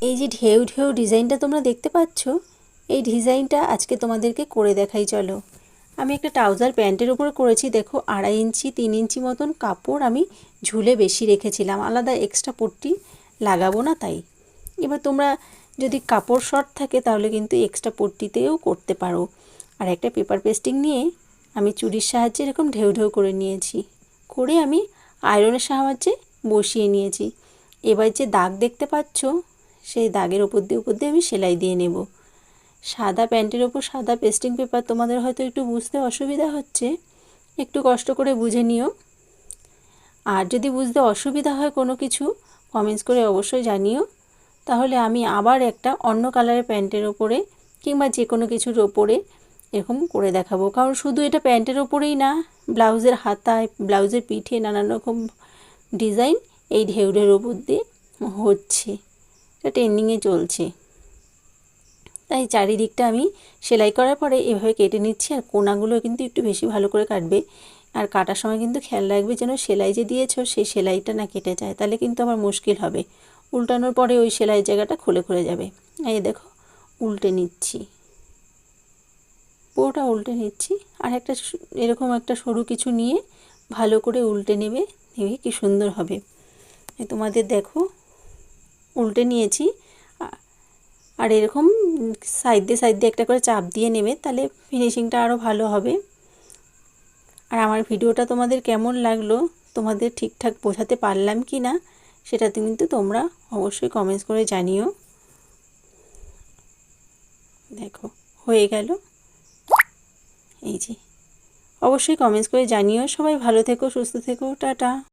এই যে ঢেউ ঢেউ ডিজাইনটা তোমরা দেখতে পাচ্ছ, এই ডিজাইনটা আজকে তোমাদেরকে করে দেখাই। চলো, আমি একটা ট্রাউজার প্যান্টের উপর করেছি। দেখো 2.5 ইঞ্চি 3 ইঞ্চি মতন কাপড় আমি ঝুলে বেশি রেখেছিলাম, আলাদা এক্সট্রা পট্টি লাগাবো না তাই। এবার তোমরা যদি কাপড় শর্ট থাকে তাহলে কিন্তু এক্সট্রা পট্টিতেও করতে পারো। আর একটা পেপার পেস্টিং নিয়ে আমি চুরির সাহায্যে এরকম ঢেউ ঢেউ করে নিয়েছি, করে আমি আয়রনের সাহায্যে বসিয়ে নিয়েছি। এবার যে দাগ দেখতে পাচ্ছ, সেই দাগের উপর দিয়ে আমি সেলাই দিয়ে নেব। সাদা প্যান্টের ওপর সাদা পেস্টিং পেপার, তোমাদের হয়তো একটু বুঝতে অসুবিধা হচ্ছে, একটু কষ্ট করে বুঝে নিও। আর যদি বুঝতে অসুবিধা হয় কোনো কিছু, কমেন্টস করে অবশ্যই জানিও, তাহলে আমি আবার একটা অন্য কালারের প্যান্টের ওপরে কিংবা যে কোনো কিছুর ওপরে এরকম করে দেখাবো। কারণ শুধু এটা প্যান্টের ওপরেই না, ব্লাউজের হাতায়, ব্লাউজের পিঠে নানান রকম ডিজাইন এই ঢেউ ঢেউর ওপর দিয়ে হচ্ছে, এটা ট্রেন্ডিংয়ে চলছে। তাই চারিদিকটা আমি সেলাই করার পরে এভাবে কেটে নিচ্ছি। আর কোনাগুলো কিন্তু একটু বেশি ভালো করে কাটবে, আর কাটার সময় কিন্তু খেয়াল রাখবে যেন সেলাই যে দিয়েছো সেই সেলাইটা না কেটে যায়, তাহলে কিন্তু আমার মুশকিল হবে। উল্টানোর পরে ওই সেলাই জায়গাটা খুলে খুলে যাবে। এই দেখো, উল্টে নিচ্ছি, পুরোটা উল্টে নিচ্ছি। আর একটা এরকম একটা সরু কিছু নিয়ে ভালো করে উল্টে নেবে, নেবে কি সুন্দর হবে। তোমাদের দেখো উল্টে নিয়েছি। আর এরকম সাইড দিয়ে একটা করে চাপ দিয়ে নেবে, তাহলে ফিনিশিংটা আরও ভালো হবে। আর আমার ভিডিওটা তোমাদের কেমন লাগলো, তোমাদের ঠিকঠাক বোঝাতে পারলাম কি না, সেটা কিন্তু তোমরা অবশ্যই কমেন্টস করে জানিও। দেখো হয়ে গেল, এই যে অবশ্যই কমেন্টস করে জানিও। সবাই ভালো থেকো, সুস্থ থেকো, টাটা।